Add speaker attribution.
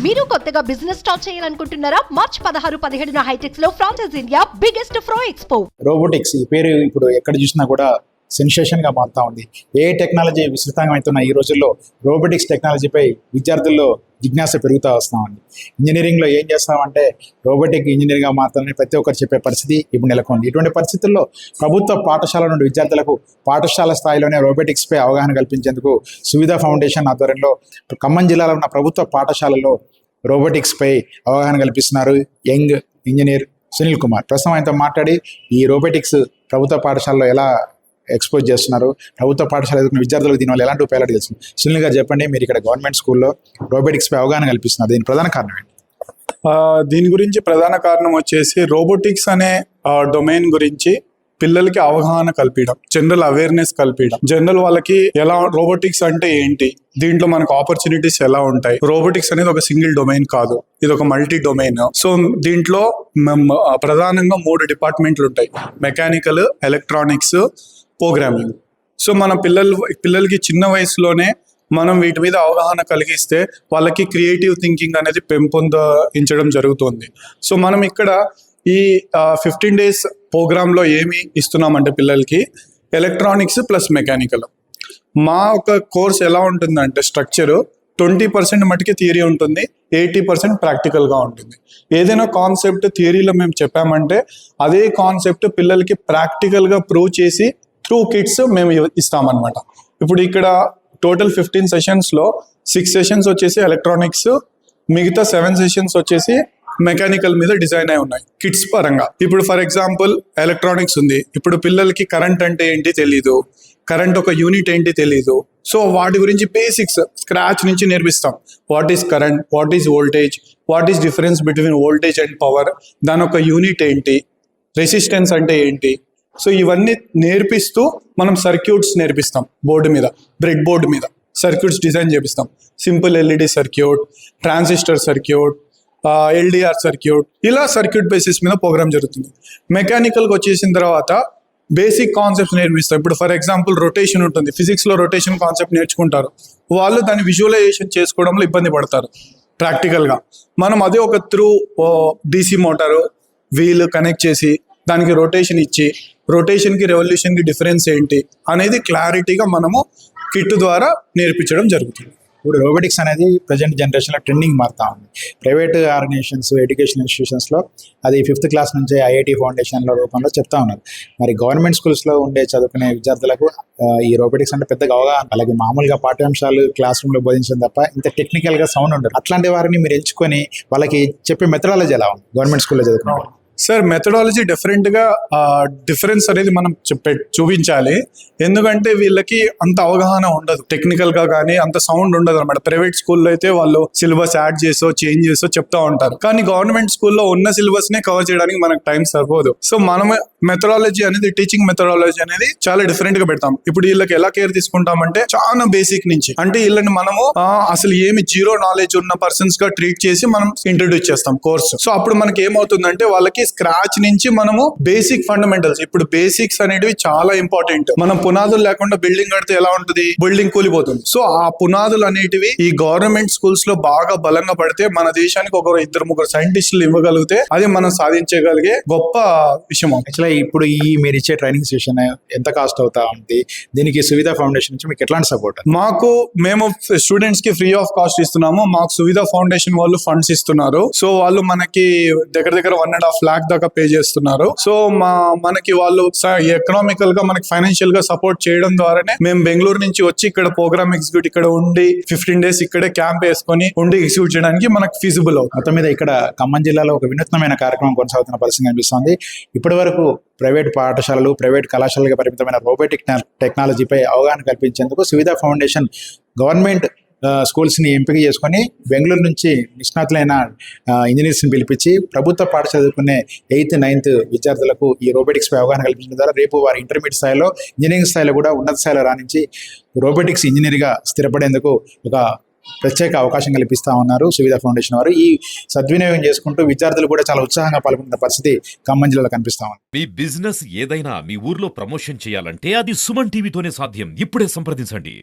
Speaker 1: మీరు కొత్తగా business start చేయాలనుకుంటున్నారా? మార్చ్ 16-17 హైటెక్స్ లో franchise India biggest ఫ్రో expo.
Speaker 2: Robotics ఈ పేరు ఇప్పుడు ఎక్కడ చూసినా కూడా సెన్సేషన్ గా మారుతా ఉంది. ఏ టెక్నాలజీ విస్తృతంగా అవుతున్న ఈ రోజుల్లో రోబోటిక్స్ టెక్నాలజీపై విద్యార్థుల్లో జిజ్ఞాస పెరుగుతూ వస్తా ఉంది. ఇంజనీరింగ్లో ఏం చేస్తామంటే రోబోటిక్ ఇంజనీరింగ్గా మాత్రమే ప్రతి ఒక్కరు చెప్పే పరిస్థితి ఇప్పుడు నెలకొంది. ఇటువంటి పరిస్థితుల్లో ప్రభుత్వ పాఠశాల నుండి విద్యార్థులకు పాఠశాల స్థాయిలోనే రోబోటిక్స్పై అవగాహన కల్పించేందుకు సువిధ ఫౌండేషన్ ఆధ్వర్యంలో ఖమ్మం జిల్లాలో ఉన్న ప్రభుత్వ పాఠశాలలో రోబోటిక్స్పై అవగాహన కల్పిస్తున్నారు యంగ్ ఇంజనీర్ సునీల్ కుమార్. ప్రస్తుతం ఆయనతో మాట్లాడి ఈ రోబోటిక్స్ ప్రభుత్వ పాఠశాలలో ఎలా ఎక్స్పోజ్ చేస్తున్నారు, ప్రభుత్వ పాఠశాల ఎదుర్కొన్న విద్యార్థులకు దీనివల్ల ఎలాంటి ఉపయోగాలు తెలుస్తుంది. సునీల్ గారు చెప్పండి, మీరు ఇక్కడ గవర్నమెంట్ స్కూల్లో రోబోటిక్స్పై అవగాహన కల్పిస్తున్నారు, దీని ప్రధాన కారణం ఏంటి?
Speaker 3: దీని గురించి ప్రధాన కారణం వచ్చేసి రోబోటిక్స్ అనే డొమైన్ గురించి పిల్లలకి అవగాహన కల్పించడం, జనరల్ అవేర్నెస్ కల్పించడం, జనరల్ వాళ్ళకి ఎలా రోబోటిక్స్ అంటే ఏంటి, దీంట్లో మనకు ఆపర్చునిటీస్ ఎలా ఉంటాయి. రోబోటిక్స్ అనేది ఒక సింగిల్ డొమైన్ కాదు, ఇది ఒక మల్టీ డొమైన్. సో దీంట్లో ప్రధానంగా 3 డిపార్ట్మెంట్లు ఉంటాయి: మెకానికల్, ఎలక్ట్రానిక్స్, ప్రోగ్రామింగ్. సో మన పిల్లలకి చిన్న వయసులోనే మనం వీటి మీద అవగాహన కలిగిస్తే వాళ్ళకి క్రియేటివ్ థింకింగ్ అనేది పెంపొందించడం జరుగుతుంది. సో మనం ఇక్కడ ఈ 15 days ప్రోగ్రాంలో ఏమి ఇస్తున్నామంటే పిల్లలకి ఎలక్ట్రానిక్స్ ప్లస్ మెకానికల్. మా ఒక కోర్స్ ఎలా ఉంటుందంటే స్ట్రక్చరు 20% మటుకే థియరీ ఉంటుంది, 80% ప్రాక్టికల్గా ఉంటుంది. ఏదైనా కాన్సెప్ట్ థియరీలో మేము చెప్పామంటే అదే కాన్సెప్ట్ పిల్లలకి ప్రాక్టికల్గా ప్రూవ్ చేసి త్రూ కిట్స్ మేము ఇస్తామన్నమాట. ఇప్పుడు ఇక్కడ టోటల్ 15 సెషన్స్లో 6 సెషన్స్ వచ్చేసి ఎలక్ట్రానిక్స్, మిగతా 7 సెషన్స్ వచ్చేసి మెకానికల్ మీద డిజైన్ అయి ఉన్నాయి కిట్స్ పరంగా. ఇప్పుడు ఫర్ ఎగ్జాంపుల్ ఎలక్ట్రానిక్స్ ఉంది, ఇప్పుడు పిల్లలకి కరెంట్ అంటే ఏంటి తెలీదు, కరెంట్ ఒక యూనిట్ ఏంటి తెలీదు. సో వాటి గురించి బేసిక్స్ స్క్రాచ్ నుంచి నేర్పిస్తాం. What is current, what is voltage, what is difference between voltage and power, దాని ఒక యూనిట్ ఏంటి, రెసిస్టెన్స్ అంటే ఏంటి. సో ఇవన్నీ నేర్పిస్తూ మనం సర్క్యూట్స్ నేర్పిస్తాం. బోర్డు మీద, బ్రెడ్ బోర్డు మీద సర్క్యూట్స్ డిజైన్ చేపిస్తాం. Simple LED circuit, transistor circuit, LDR circuit, ఇలా సర్క్యూట్ బేసిస్ మీద ప్రోగ్రామ్ జరుగుతుంది. మెకానికల్కి వచ్చేసిన తర్వాత బేసిక్ కాన్సెప్ట్స్ నేర్పిస్తాం. ఇప్పుడు ఫర్ ఎగ్జాంపుల్ రొటేషన్ ఉంటుంది, ఫిజిక్స్లో రొటేషన్ కాన్సెప్ట్ నేర్చుకుంటారు, వాళ్ళు దాన్ని విజువలైజేషన్ చేసుకోవడంలో ఇబ్బంది పడతారు ప్రాక్టికల్గా. మనం అదే ఒక through DC motor wheel connect చేసి దానికి రొటేషన్ ఇచ్చి రొటేషన్కి రెవల్యూషన్కి డిఫరెన్స్ ఏంటి అనేది క్లారిటీగా మనము కిట్ ద్వారా నేర్పించడం జరుగుతుంది.
Speaker 2: ఇప్పుడు రోబోటిక్స్ అనేది ప్రజెంట్ జనరేషన్లో ట్రెండింగ్ మారుతా ఉంది. ప్రైవేట్ ఆర్గనైజేషన్స్, ఎడ్యుకేషన్ ఇన్స్టిట్యూషన్స్లో అది 5th క్లాస్ నుంచే ఐఐటి ఫౌండేషన్ల రూపంలో చెప్తా ఉన్నారు. మరి గవర్నమెంట్ స్కూల్స్లో ఉండే చదువుకునే విద్యార్థులకు ఈ రోబోటిక్స్ అంటే పెద్దగా అవగాహన, అలాగే మామూలుగా పాఠ్యాంశాలు క్లాస్ రూమ్లో బోధించడం తప్ప ఇంత టెక్నికల్గా సౌండ్ ఉండదు. అట్లాంటి వారిని మీరు ఎంచుకొని వాళ్ళకి చెప్పే మెథడాలజీ ఎలా ఉంది గవర్నమెంట్ స్కూల్లో చదువుకున్నారు?
Speaker 3: సార్, మెథడాలజీ డిఫరెన్స్ అనేది మనం చూపించాలి. ఎందుకంటే వీళ్ళకి అంత అవగాహన ఉండదు, టెక్నికల్గా కానీ అంత సౌండ్ ఉండదు అనమాట. ప్రైవేట్ స్కూల్లో అయితే వాళ్ళు సిలబస్ యాడ్ చేసో చేంజ్ చేసో చెప్తా ఉంటారు, కానీ గవర్నమెంట్ స్కూల్లో ఉన్న సిలబస్నే కవర్ చేయడానికి మనకు టైం సరిపోదు. సో మనం మెథడాలజీ అనేది, టీచింగ్ మెథడాలజీ అనేది చాలా డిఫరెంట్గా పెడతాం. ఇప్పుడు వీళ్ళకి ఎలా కేర్ తీసుకుంటామంటే చాలా బేసిక్ నుంచి, అంటే వీళ్ళని మనము అసలు ఏమి జీరో నాలెడ్జ్ ఉన్న పర్సన్స్ గా ట్రీట్ చేసి మనం ఇంట్రడ్యూస్ చేస్తాం కోర్సు. సో అప్పుడు మనకి ఏమవుతుందంటే వాళ్ళకి స్క్రాచ్ నుంచి మనము బేసిక్ ఫండమెంటల్స్, ఇప్పుడు బేసిక్స్ అనేటివి చాలా ఇంపార్టెంట్. మనం పునాదులు లేకుండా బిల్డింగ్ కడితే ఎలా ఉంటుంది, బిల్డింగ్ కూలిపోతుంది. సో ఆ పునాదులు అనేటివి ఈ గవర్నమెంట్ స్కూల్స్ లో బాగా బలంగా పడితే మన దేశానికి 2-3 సైంటిస్టులు ఇవ్వగలిగితే అది మనం సాధించగలిగే గొప్ప విషయం.
Speaker 2: యాక్చువల్గా ఇప్పుడు మీరు ఇచ్చే ట్రైనింగ్ సెషన్ ఎంత కాస్ట్ అవుతా ఉంది? దీనికి సువిధ ఫౌండేషన్ నుంచి మీకు ఎట్లాంటి సపోర్ట్?
Speaker 3: మేము స్టూడెంట్స్ కి ఫ్రీ ఆఫ్ కాస్ట్ ఇస్తున్నాము. మాకు సువిధ ఫౌండేషన్ వాళ్ళు ఫండ్స్ ఇస్తున్నారు. సో వాళ్ళు మనకి దగ్గర 1.5 lakh దాకా పే చేస్తున్నారు. సో మనకి వాళ్ళు ఎకనామికల్ గా మనకి ఫైనాన్షియల్ గా సపోర్ట్ చేయడం ద్వారానే మేము బెంగళూరు నుంచి వచ్చి ఇక్కడ ప్రోగ్రామ్ ఎగ్జిక్యూట్ ఇక్కడ ఉండి 15 days ఇక్కడే క్యాంప్ వేసుకొని ఉండి ఎగ్జిక్యూట్ చేయడానికి మనకు ఫీజిబుల్ అవుతుంది.
Speaker 2: మొత్తం మీద ఇక్కడ ఖమ్మం జిల్లాలో ఒక వినూత్నమైన కార్యక్రమం కొనసాగుతున్న పరిస్థితి కనిపిస్తోంది. ఇప్పటి వరకు ప్రైవేట్ పాఠశాలలు, ప్రైవేట్ కళాశాలలకు పరిమితమైన రోబోటిక్ టెక్నాలజీపై అవగాహన కల్పించేందుకు సువిధ ఫౌండేషన్ గవర్నమెంట్ స్కూల్స్ని ఎంపిక చేసుకొని బెంగళూరు నుంచి నిష్ణాతులైన ఇంజనీర్స్ని పిలిపించి ప్రభుత్వ పాఠశాల చదువుకునే 8th, 9th విద్యార్థులకు ఈ రోబోటిక్స్పై అవగాహన కల్పించడం ద్వారా రేపు వారి ఇంటర్మీడియట్ స్థాయిలో, ఇంజనీరింగ్ స్థాయిలో కూడా ఉన్నత స్థాయిలో రాణించి రోబోటిక్స్ ఇంజనీర్గా స్థిరపడేందుకు ఒక ప్రత్యేక అవకాశం కల్పిస్తా ఉన్నారు సువిధ ఫౌండేషన్ వారు. ఈ సద్వినియోగం చేసుకుంటూ విద్యార్థులు కూడా చాలా ఉత్సాహంగా పాల్గొన్న పరిస్థితి ఖమ్మం జిల్లాలో కనిపిస్తా ఉంది.
Speaker 4: మీ బిజినెస్ ఏదైనా మీ ఊర్లో ప్రమోషన్ చేయాలంటే అది సుమన్ టీవీతోనే సాధ్యం. ఇప్పుడే సంప్రదించండి.